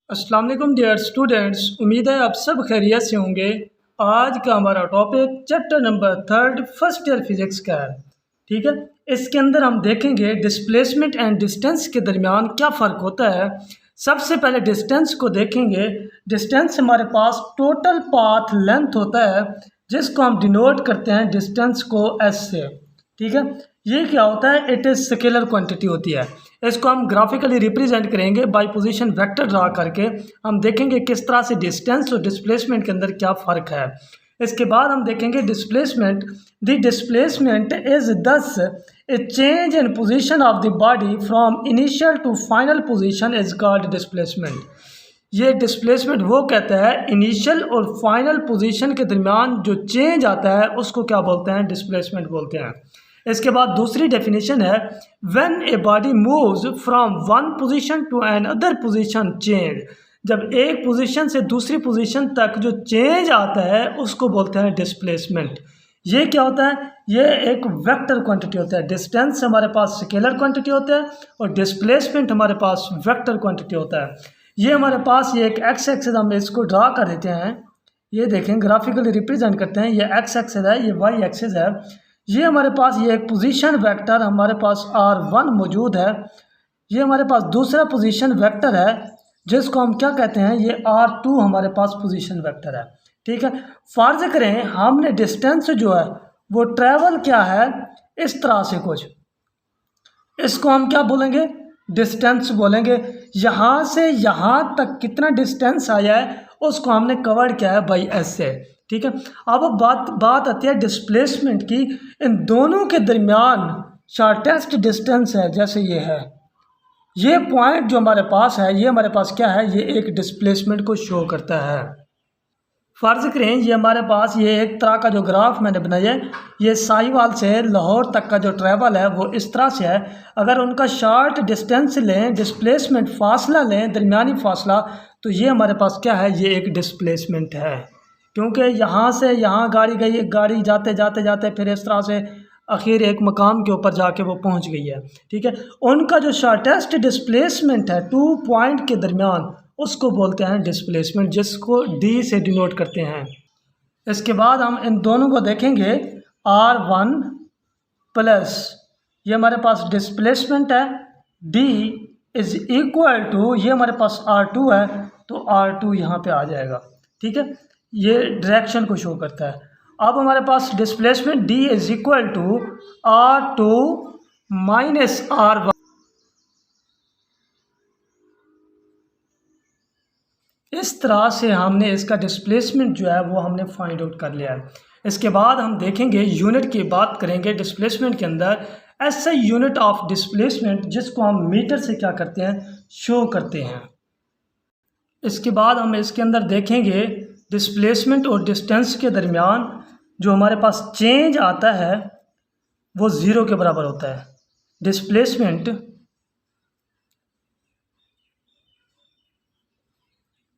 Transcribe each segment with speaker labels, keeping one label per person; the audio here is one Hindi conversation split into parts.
Speaker 1: अस्सलाम वालेकुम डियर स्टूडेंट्स, उम्मीद है आप सब खैरियत से होंगे। आज का हमारा topic chapter number 3 first year physics का है। ठीक है, इसके अंदर हम देखेंगे डिस्प्लेसमेंट एंड डिस्टेंस के दरमियान क्या फ़र्क होता है। सबसे पहले डिस्टेंस को देखेंगे। डिस्टेंस हमारे पास टोटल पाथ लेंथ होता है जिसको हम डिनोट करते हैं डिस्टेंस को एस से। ठीक है, ये क्या होता है, इट इज़ स्केलर क्वांटिटी होती है। इसको हम ग्राफिकली रिप्रेजेंट करेंगे बाय पोजीशन वेक्टर ड्रा करके। हम देखेंगे किस तरह से डिस्टेंस और डिस्प्लेसमेंट के अंदर क्या फ़र्क है। इसके बाद हम देखेंगे displacement. The displacement is thus a change in position of the body from initial to final position is called displacement. ये डिस्प्लेसमेंट वो कहता है इनिशियल और फाइनल पोजीशन के दरमियान जो चेंज आता है उसको क्या बोलते हैं, डिस्प्लेसमेंट बोलते हैं। इसके बाद दूसरी डेफिनेशन है when a body moves from one position to another position change. जब एक पोजीशन से दूसरी पोजीशन तक जो चेंज आता है उसको बोलते हैं डिस्प्लेसमेंट। ये क्या होता है, ये एक वेक्टर क्वांटिटी होता है। डिस्टेंस हमारे पास स्केलर क्वांटिटी होता है और डिस्प्लेसमेंट हमारे पास वेक्टर क्वांटिटी होता है। ये हमारे पास ये एक एक्स एक्सिस हम इसको ड्रा कर देते हैं। ये देखें ग्राफिकली रिप्रेजेंट करते हैं। ये एक्स एक्सिस है, ये वाई एक्सिस है। ये हमारे पास ये एक पोजीशन वेक्टर हमारे पास R1 मौजूद है। ये हमारे पास दूसरा पोजीशन वेक्टर है जिसको हम क्या कहते हैं, ये R2 हमारे पास पोजीशन वेक्टर है। ठीक है, फर्ज करें हमने डिस्टेंस जो है वो ट्रैवल क्या है इस तरह से कुछ, इसको हम क्या बोलेंगे, डिस्टेंस बोलेंगे। यहाँ से यहाँ तक कितना डिस्टेंस आया है उसको हमने कवर किया है बाई एस से। ठीक है, अब बात आती है डिस्प्लेसमेंट की। इन दोनों के दरमियान शॉर्टेस्ट डिस्टेंस है, जैसे ये है, ये पॉइंट जो हमारे पास है, ये हमारे पास क्या है, ये एक डिस्प्लेसमेंट को शो करता है। फ़र्ज़ करें ये हमारे पास ये एक तरह का जो ग्राफ मैंने बनाया है, ये साहिवाल से लाहौर तक का जो ट्रैवल है वो इस तरह से है। अगर उनका शॉर्ट डिस्टेंस लें, डिस्प्लेसमेंट फासला लें, दरमियानी फासला, तो ये हमारे पास क्या है, ये एक डिस्प्लेसमेंट है। क्योंकि यहाँ से यहाँ गाड़ी गई, गाड़ी जाते जाते जाते फिर इस तरह से आखिर एक मकाम के ऊपर जाके वो पहुँच गई है। ठीक है, उनका जो शॉर्टेस्ट डिस्प्लेसमेंट है 2 पॉइंट के दरमियान उसको बोलते हैं डिस्प्लेसमेंट, जिसको डी से डिनोट करते हैं। इसके बाद हम इन दोनों को देखेंगे। R1 प्लस ये हमारे पास डिस्प्लेसमेंट है, D इज इक्वल टू ये हमारे पास R2 है, तो R2 यहाँ पे आ जाएगा। ठीक है, ये डायरेक्शन को शो करता है। अब हमारे पास displacement D is equal to R2 minus R1। इस तरह से हमने इसका डिस्प्लेसमेंट जो है वो हमने फाइंड आउट कर लिया है। इसके बाद हम देखेंगे यूनिट की बात करेंगे डिस्प्लेसमेंट के अंदर। ऐसा यूनिट ऑफ डिस्प्लेसमेंट जिसको हम मीटर से क्या करते हैं, शो करते हैं। इसके बाद हम इसके अंदर देखेंगे डिस्प्लेसमेंट और डिस्टेंस के दरमियान जो हमारे पास चेंज आता है वो 0 के बराबर होता है। Displacement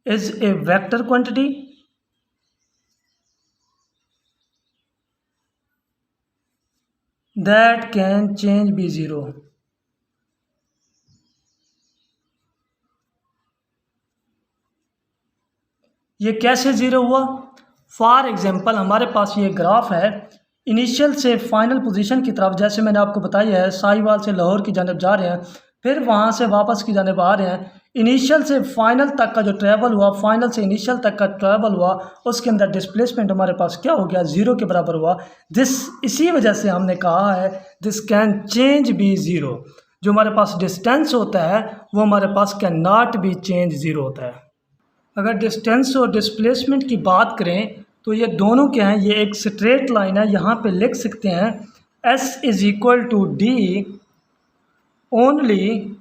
Speaker 1: is a vector quantity that can change be 0। ये कैसे ज़ीरो हुआ? फॉर एग्जांपल हमारे पास ये ग्राफ है, इनिशियल से फाइनल पोजीशन की तरफ, जैसे मैंने आपको बताया है, साहिवाल से लाहौर की जानब जा रहे हैं, फिर वहाँ से वापस की जानब आ रहे हैं। इनिशियल से फाइनल तक का जो ट्रैवल हुआ, फाइनल से इनिशियल तक का ट्रैवल हुआ, उसके अंदर डिस्प्लेसमेंट हमारे पास क्या हो गया, 0 के बराबर हुआ। इसी वजह से हमने कहा है दिस कैन चेंज बी 0। जो हमारे पास डिस्टेंस होता है वो हमारे पास कैन नॉट बी चेंज 0 होता है। अगर डिस्टेंस और डिस्प्लेसमेंट की बात करें तो ये दोनों क्या हैं, ये एक स्ट्रेट लाइन है। यहाँ पे लिख सकते हैं S is equal to D only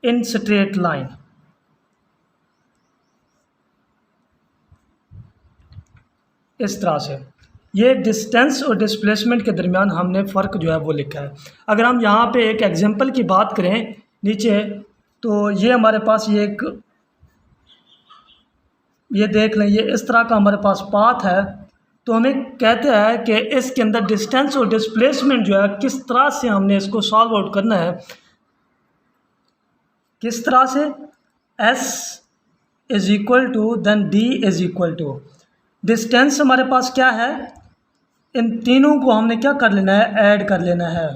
Speaker 1: in straight line. इस तरह से ये डिस्टेंस और डिस्प्लेसमेंट के दरमियान हमने फ़र्क जो है वो लिखा है। अगर हम यहाँ पे एक एग्जांपल की बात करें नीचे, तो ये हमारे पास ये देख लें, ये इस तरह का हमारे पास पाथ है। तो हमें कहते हैं कि इसके अंदर डिस्टेंस और डिस्प्लेसमेंट जो है किस तरह से हमने इसको सॉल्व आउट करना है। किस तरह से? S is equal to then D is equal to, distance हमारे पास क्या है, इन तीनों को हमने क्या कर लेना है, ऐड कर लेना है।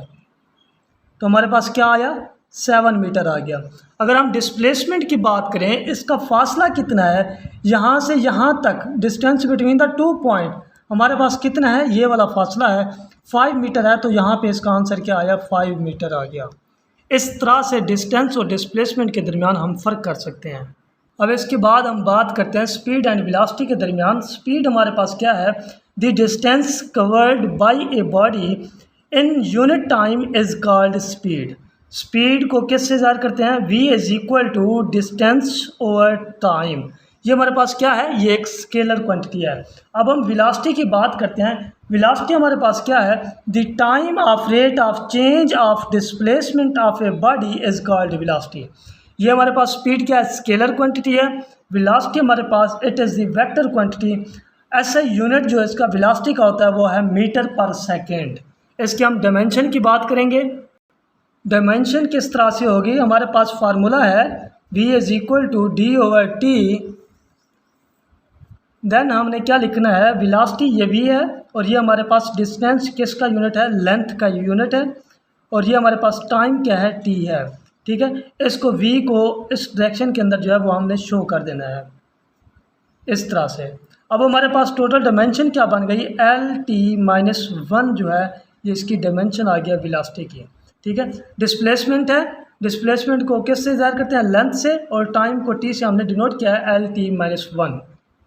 Speaker 1: तो हमारे पास क्या आया, 7 मीटर आ गया। अगर हम डिस्प्लेसमेंट की बात करें, इसका फासला कितना है, यहाँ से यहाँ तक डिस्टेंस बिटवीन द 2 पॉइंट हमारे पास कितना है, ये वाला फासला है 5 मीटर है। तो यहाँ पे इसका आंसर क्या आया, 5 मीटर आ गया। इस तरह से डिस्टेंस और डिस्प्लेसमेंट के दरमियान हम फ़र्क कर सकते हैं। अब इसके बाद हम बात करते हैं स्पीड एंड वेलोसिटी के दरमियान। स्पीड हमारे पास क्या है, the distance covered by a body in unit time is called speed. Speed को किससे ज़ाहिर करते हैं, v is equal to distance over time. ये हमारे पास क्या है, ये एक स्केलर क्वांटिटी है। अब हम वेलोसिटी की बात करते हैं। वेलोसिटी हमारे पास क्या है, the time of rate of change of displacement of a body is called velocity. ये हमारे पास स्पीड क्या है, स्केलर क्वांटिटी है। वेलोसिटी हमारे पास it is the vector quantity. ऐसा यूनिट जो इसका वेलोसिटी का होता है वो है मीटर पर सेकेंड। इसके हम डायमेंशन की बात करेंगे। डायमेंशन किस तरह से होगी, हमारे पास फार्मूला है v is equal to d over t. Then हमने क्या लिखना है, वेलोसिटी ये v है और ये हमारे पास डिस्टेंस किसका यूनिट है, लेंथ का यूनिट है। और ये हमारे पास टाइम क्या है, t है। ठीक है, इसको v को इस डायरेक्शन के अंदर जो है वो हमने शो कर देना है इस तरह से। अब हमारे पास टोटल डायमेंशन क्या बन गई, L-T-1 जो है ये इसकी डायमेंशन आ गया वेलोसिटी की। ठीक है, डिस्प्लेसमेंट है, डिस्प्लेसमेंट को किससे ज़ाहिर करते हैं, लेंथ से, और टाइम को t से हमने डिनोट किया है L-T-1।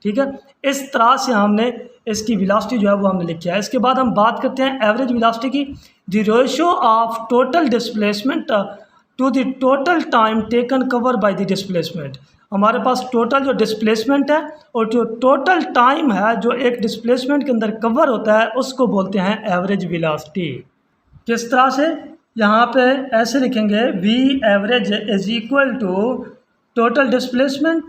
Speaker 1: ठीक है, इस तरह से हमने इसकी वेलोसिटी जो है वो हमने लिखी है। इसके बाद हम बात करते हैं एवरेज वेलोसिटी की। The ratio of total displacement to the total time taken cover by the displacement. हमारे पास टोटल जो डिस्प्लेसमेंट है और जो टोटल टाइम है जो एक डिस्प्लेसमेंट के अंदर कवर होता है उसको बोलते हैं एवरेज वेलोसिटी। किस तरह से, यहाँ पे ऐसे लिखेंगे, v average is equal to total displacement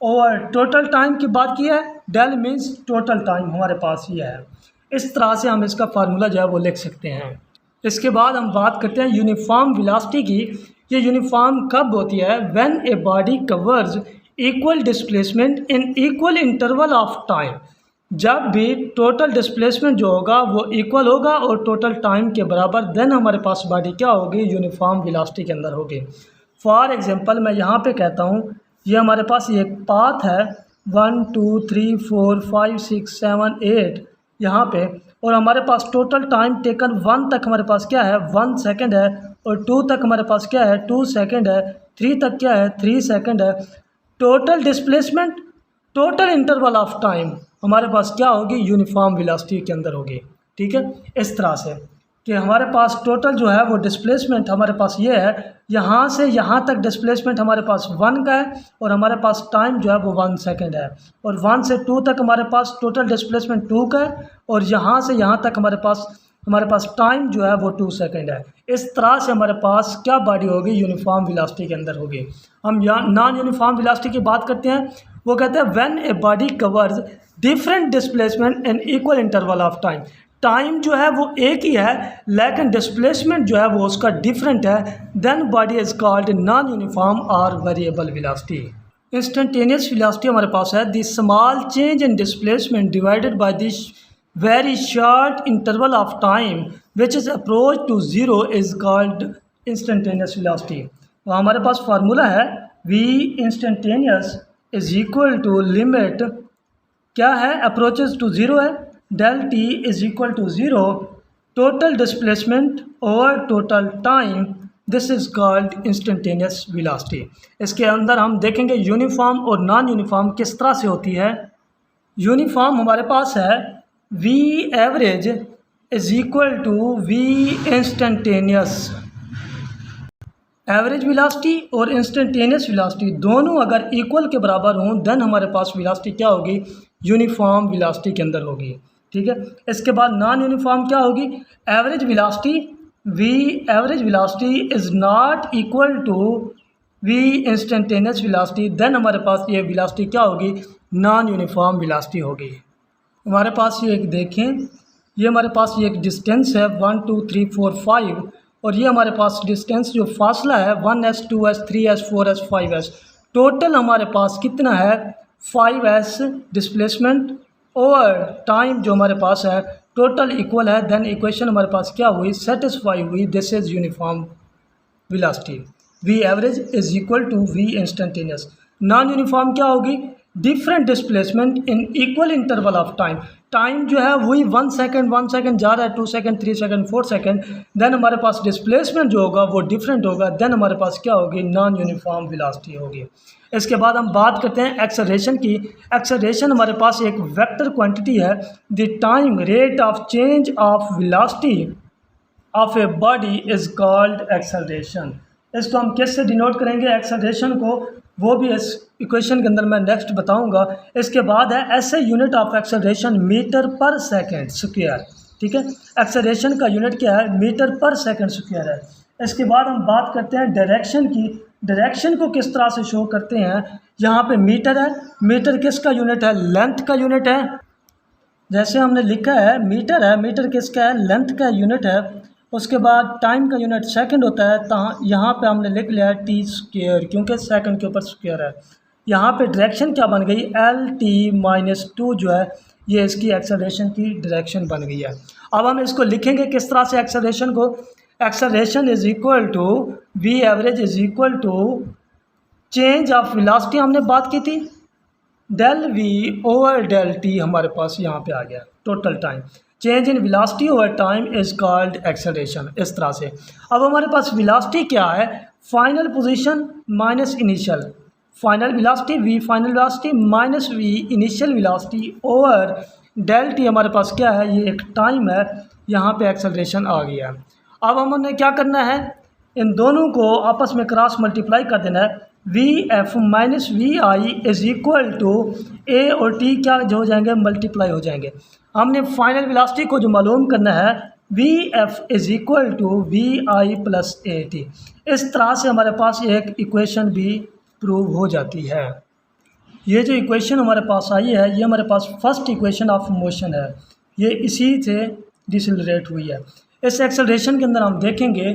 Speaker 1: और टोटल टाइम की बात की है, डेल मीन्स टोटल टाइम हमारे पास ये है। इस तरह से हम इसका फार्मूला जो है वो लिख सकते हैं। इसके बाद हम बात करते हैं यूनिफॉर्म वेलोसिटी की। ये यूनिफॉर्म कब होती है, when a body covers equal displacement in equal interval of time. जब भी टोटल डिस्प्लेसमेंट जो होगा वो इक्वल होगा और टोटल टाइम के बराबर, देन हमारे पास बॉडी क्या होगी, यूनिफॉर्म वेलोसिटी के अंदर होगी। फॉर एग्जांपल मैं यहाँ पे कहता हूँ, ये हमारे पास एक पाथ है 1 2 3 4 5 6 7 8 यहाँ पे, और हमारे पास टोटल टाइम टेकन 1 तक हमारे पास क्या है, 1 सेकेंड है, और 2 तक हमारे पास क्या है, 2 सेकेंड है, 3 तक क्या है, 3 सेकेंड है। Total displacement total interval of time हमारे पास क्या होगी, यूनिफॉर्म वेलोसिटी के अंदर होगी। ठीक है, इस तरह से कि हमारे पास टोटल जो है वो डिस्प्लेसमेंट हमारे पास ये है, यहाँ से यहाँ तक डिस्प्लेसमेंट हमारे पास 1 का है और हमारे पास टाइम जो है वो 1 सेकेंड है, और 1 से 2 तक हमारे पास टोटल डिस्प्लेसमेंट 2 का है, और यहाँ से यहाँ तक हमारे पास टाइम जो है वो 2 सेकेंड है। इस तरह से हमारे पास क्या बॉडी होगी, यूनिफॉर्म वेलोसिटी के अंदर होगी। हम यहाँ नॉन यूनिफॉर्म वेलोसिटी की बात करते हैं। वो कहते हैं when a body covers different displacement in equal interval of time. Time जो है वो एक ही है लेकिन डिस्प्लेसमेंट जो है वो उसका डिफरेंट है, then body is called non uniform और वेरिएबल वेलोसिटी। इंस्टेंटेनियस वेलोसिटी हमारे पास है the small change in displacement divided by this very short interval of time which is approach to zero is called instantaneous velocity. तो हमारे पास फार्मूला है v instantaneous is equal to limit क्या है, अप्रोचेज टू ज़ीरो है, del t is equal to zero total displacement over total time, this is called instantaneous velocity. इसके अंदर हम देखेंगे यूनिफॉर्म और नॉन यूनिफॉर्म किस तरह से होती है। यूनिफॉर्म हमारे पास है v average is equal to v instantaneous. Average velocity और इंस्टेंटेनियस वेलोसिटी दोनों अगर इक्वल के बराबर हों देन हमारे पास वेलोसिटी क्या होगी, यूनिफॉर्म वेलोसिटी के अंदर होगी। ठीक है, इसके बाद नॉन यूनिफॉर्म क्या होगी, average velocity v average velocity is not equal to v instantaneous velocity, then हमारे पास ये वेलोसिटी क्या होगी, नॉन यूनिफॉर्म वेलोसिटी होगी। हमारे पास ये एक देखें, ये हमारे पास ये एक डिस्टेंस है 1 2 3 4 5, और ये हमारे पास डिस्टेंस जो फासला है 1s 2s 3s 4s 5s, total हमारे पास कितना है 5s डिस्प्लेसमेंट ओवर टाइम जो हमारे पास है टोटल इक्वल है, देन इक्वेशन हमारे पास क्या हुई, सेटिस्फाई हुई, this is uniform velocity, v average is equal to v instantaneous. Non uniform क्या होगी, different displacement in equal interval of time, time जो है वही 1 सेकंड जा रहा है, 2 सेकंड 3 सेकंड 4 सेकंड, देन हमारे पास डिस्प्लेसमेंट जो होगा वो डिफरेंट होगा, देन हमारे पास क्या होगी, नॉन यूनिफॉर्म वेलोसिटी होगी। इसके बाद हम बात करते हैं एक्सेलरेशन की। एक्सेलरेशन हमारे पास एक वेक्टर क्वांटिटी है, the time rate of change of velocity of a body is called acceleration. इसको हम कैसे डिनोट करेंगे एक्सेलरेशन को, वो भी इस इक्वेशन के अंदर मैं नेक्स्ट बताऊंगा। इसके बाद है ऐसे यूनिट ऑफ एक्सेलरेशन मीटर पर सेकंड स्क्वायर, ठीक है, एक्सेलरेशन का यूनिट क्या है, मीटर पर सेकंड स्क्वायर है। इसके बाद हम बात करते हैं डायरेक्शन की। डायरेक्शन को किस तरह से शो करते हैं, यहाँ पे मीटर है, मीटर किसका यूनिट है, लेंथ का यूनिट है, जैसे हमने लिखा है मीटर किसका है, लेंथ का यूनिट है। उसके बाद टाइम का यूनिट सेकंड होता है, तो यहाँ पे हमने लिख लिया है टी स्क्वायर, क्योंकि सेकंड के ऊपर स्क्वायर है। यहाँ पे डायरेक्शन क्या बन गई, LT-2 जो है ये इसकी एक्सेलरेशन की डायरेक्शन बन गई है। अब हम इसको लिखेंगे किस तरह से एक्सेलरेशन को, acceleration is equal to v average is equal to change of velocity, हमने बात की थी, del v over del t हमारे पास यहाँ पे आ गया, total time change in velocity over time is called acceleration. इस तरह से अब हमारे पास वेलोसिटी क्या है, final position minus initial, final velocity v final velocity minus v initial velocity over del t हमारे पास क्या है, ये एक टाइम है, यहाँ पे एक्सेलरेशन आ गया। अब हमने क्या करना है, इन दोनों को आपस में क्रॉस मल्टीप्लाई कर देना है, we F minus V I is equal to A और टी क्या जो हो जाएंगे, मल्टीप्लाई हो जाएंगे। हमने फाइनल वेलोसिटी को जो मालूम करना है, we f is equal to v i plus a t. इस तरह से हमारे पास एक इक्वेशन भी प्रूव हो जाती है। ये जो इक्वेशन हमारे पास आई है, ये हमारे पास फर्स्ट इक्वेशन ऑफ मोशन है, ये इसी से डिसेलरेट हुई है। इस एक्सेलरेशन के अंदर हम देखेंगे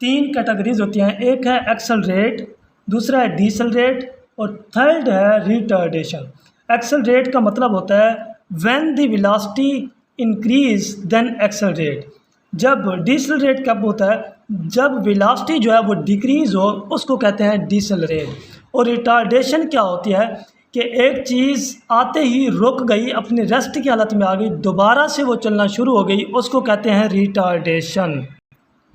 Speaker 1: 3 कैटेगरीज होती हैं, एक है एक्सेलरेट, दूसरा है डिसेलरेट और थर्ड है रिटार्डेशन। एक्सेलरेट का मतलब होता है when the velocity increase then accelerate. जब डिसेलरेट कब होता है, जब वेलोसिटी जो है वो डिक्रीज हो, उसको कहते हैं डिसेलरेट। और रिटार्डेशन क्या होती है कि एक चीज़ आते ही रुक गई, अपनी रेस्ट की हालत में आ गई, दोबारा से वो चलना शुरू हो गई, उसको कहते हैं रिटार्डेशन।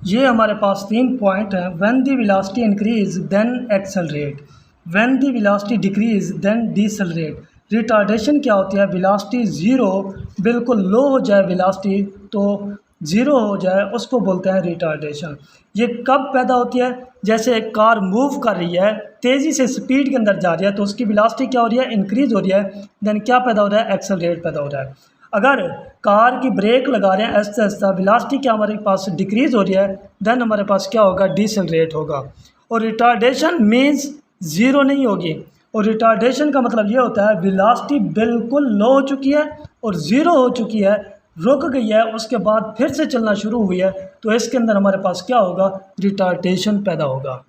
Speaker 1: ये हमारे पास 3 पॉइंट हैं, when the velocity increase then accelerate, when the velocity decrease then decelerate. Retardation क्या होती है, वेलोसिटी ज़ीरो बिल्कुल लो हो जाए, वेलोसिटी तो ज़ीरो हो जाए, उसको बोलते हैं रिटार्डेशन। ये कब पैदा होती है, जैसे एक कार मूव कर रही है, तेज़ी से स्पीड के अंदर जा रही है, तो उसकी वेलोसिटी क्या हो रही है, इंक्रीज़ हो रही है, देन क्या पैदा हो रहा है, एक्सेलरेट पैदा हो रहा है। अगर कार की ब्रेक लगा रहे हैं आहिस्ता आहिस्ता, वेलोसिटी क्या हमारे पास डिक्रीज़ हो रही है, देन हमारे पास क्या होगा, डिसेलरेट होगा। और रिटार्डेशन मीन्स ज़ीरो नहीं होगी, और रिटार्डेशन का मतलब ये होता है वेलोसिटी बिल्कुल लो हो चुकी है और ज़ीरो हो चुकी है, रुक गई है, उसके बाद फिर से चलना शुरू हुई है, तो इसके अंदर हमारे पास क्या होगा, रिटार्डेशन पैदा होगा।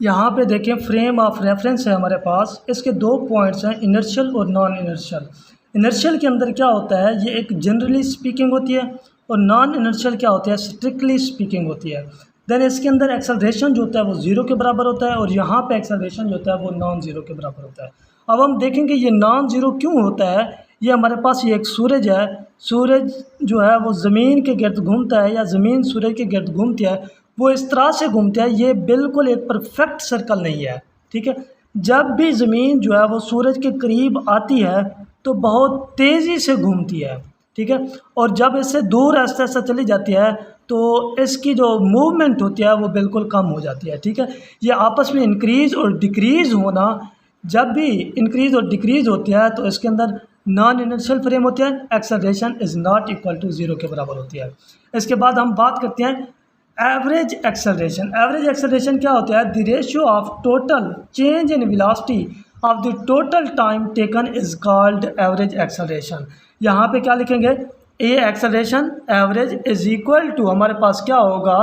Speaker 1: यहाँ पे देखें फ्रेम ऑफ रेफरेंस है हमारे पास, इसके 2 पॉइंट्स हैं, इनर्शियल और नॉन इनर्शियल। इनर्शियल के अंदर क्या होता है, ये एक जनरली स्पीकिंग होती है, और नॉन इनर्शियल क्या होती है, स्ट्रिक्टली स्पीकिंग होती है। देन इसके अंदर एक्सेलरेशन जो होता है वो 0 के बराबर होता है, और यहाँ पे एक्सेलरेशन जो होता है वो नॉन ज़ीरो के बराबर होता है। अब हम देखेंगे ये नॉन ज़ीरो क्यों होता है। ये हमारे पास ये एक सूरज है, सूरज जो है वो ज़मीन के गिर्द घूमता है, या ज़मीन सूरज के गिर्द घूमती है, वो इस तरह से घूमता है, ये बिल्कुल एक परफेक्ट सर्कल नहीं है, ठीक है। जब भी ज़मीन जो है वो सूरज के करीब आती है तो बहुत तेज़ी से घूमती है, ठीक है, और जब इससे दूर आहिस्ता आहिस्ता चली जाती है तो इसकी जो मूवमेंट होती है वो बिल्कुल कम हो जाती है, ठीक है। ये आपस में इंक्रीज़ और डिक्रीज़ होना, जब भी इंक्रीज़ और डिक्रीज़ होती है तो इसके अंदर नॉन इनर्शियल फ्रेम होती है, acceleration is not equal to 0 के बराबर होती है। इसके बाद हम बात करते हैं एवरेज एक्सेलरेशन। एवरेज एक्सेलरेशन क्या होता है, the ratio of total change in velocity of the total time taken is called average acceleration. यहाँ पे क्या लिखेंगे, A acceleration average is equal to हमारे पास क्या होगा,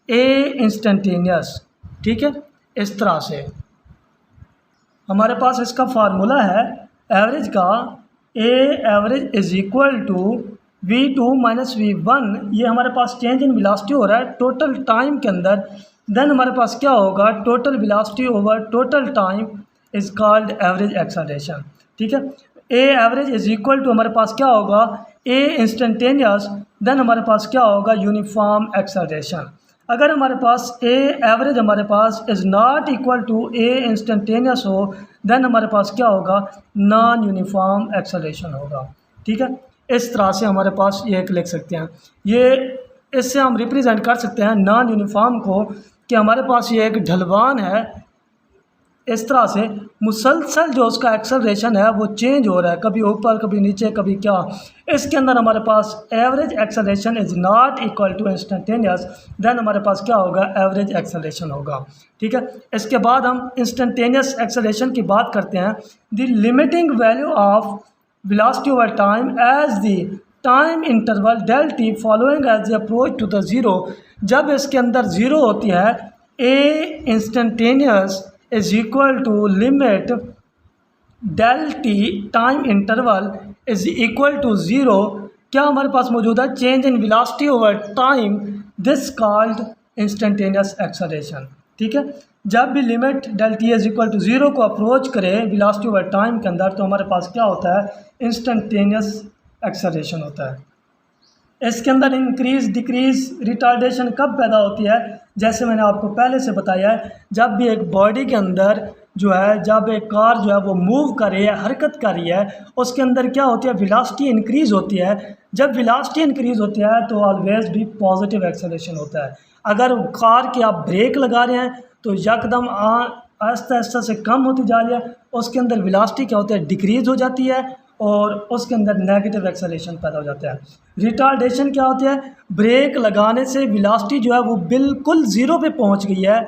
Speaker 1: ए इंस्टेंटेनियस, ठीक है, इस तरह से। हमारे पास इसका फार्मूला है एवरेज का, a average is equal to v2 minus v1। ये हमारे पास चेंज इन वेलोसिटी हो रहा है टोटल टाइम के अंदर। देन हमारे पास क्या होगा, total velocity over total time is called average acceleration. ठीक है, a average is equal to हमारे पास क्या होगा, ए इंस्टेंटेनियस, देन हमारे पास क्या होगा, यूनिफॉर्म एक्सेलरेशन। अगर हमारे पास ए एवरेज हमारे पास is not equal to A instantaneous हो, देन हमारे पास क्या होगा, नॉन यूनिफॉर्म एक्सेलरेशन होगा। ठीक है, इस तरह से हमारे पास ये एक लिख सकते हैं। ये इससे हम रिप्रेजेंट कर सकते हैं नॉन यूनिफॉर्म को कि हमारे पास ये एक ढलवान है, इस तरह से मुसलसल जो उसका एक्सेलरेशन है वो चेंज हो रहा है, कभी ऊपर कभी नीचे कभी क्या। इसके अंदर हमारे पास average acceleration is not equal to instantaneous, then हमारे पास क्या होगा, एवरेज एक्सेलरेशन होगा। ठीक है, इसके बाद हम इंस्टेंटेनियस एक्सेलरेशन की बात करते हैं। The limiting value of velocity over time as the time interval del T following as the approach to the zero. जब इसके अंदर ज़ीरो होती है, A instantaneous is equal to limit del T time interval is equal to zero. क्या हमारे पास मौजूद है, change in velocity over time, this called instantaneous acceleration. ठीक है, जब भी limit del T is equal to zero को अप्रोच करे वेलोसिटी ओवर टाइम के अंदर, तो हमारे पास क्या होता है, इंस्टेंटेनियस एक्सेलरेशन होता है। इसके अंदर इंक्रीज डिक्रीज रिटार्डेशन कब पैदा होती है, जैसे मैंने आपको पहले से बताया है, जब भी एक बॉडी के अंदर जो है, जब एक कार जो है वो मूव कर रही है, हरकत कर रही है, उसके अंदर क्या होती है, वेलोसिटी इंक्रीज़ होती है। जब वेलोसिटी इंक्रीज़ होती है तो ऑलवेज भी पॉजिटिव एक्सेलरेशन होता है। अगर कार के आप ब्रेक लगा रहे हैं तो यकदम आहिस्ता आहिस्ता से कम होती जा रही है, उसके अंदर वेलोसिटी क्या होती है, डिक्रीज़ हो जाती है और उसके अंदर नेगेटिव एक्सेलरेशन पैदा हो जाता है। रिटार्डेशन क्या होती है, ब्रेक लगाने से वेलोसिटी जो है वो बिल्कुल ज़ीरो पे पहुंच गई है,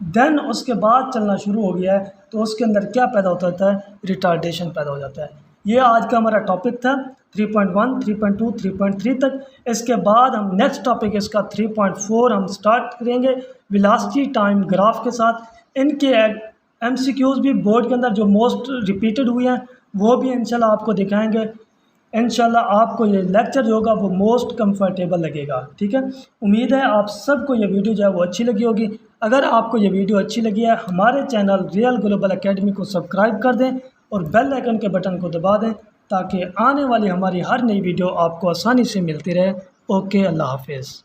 Speaker 1: देन उसके बाद चलना शुरू हो गया है, तो उसके अंदर क्या पैदा होता है, रिटार्डेशन पैदा हो जाता है। ये आज का हमारा टॉपिक था 3.1, 3.2, 3.3 तक। इसके बाद हम नेक्स्ट टॉपिक इसका 3.4 हम स्टार्ट करेंगे वेलोसिटी टाइम ग्राफ के साथ। इनके MCQs भी बोर्ड के अंदर जो मोस्ट रिपीटेड हुए हैं वो भी इंशाल्लाह आपको दिखाएंगे। इंशाल्लाह आपको ये लेक्चर जो होगा वो मोस्ट कंफर्टेबल लगेगा। ठीक है, उम्मीद है आप सबको ये वीडियो जो है वो अच्छी लगी होगी। अगर आपको ये वीडियो अच्छी लगी है, हमारे चैनल रियल ग्लोबल एकेडमी को सब्सक्राइब कर दें और बेल आइकन के बटन को दबा दें ताकि आने वाली हमारी हर नई वीडियो आपको आसानी से मिलती रहे। ओके, अल्लाह हाफिज़।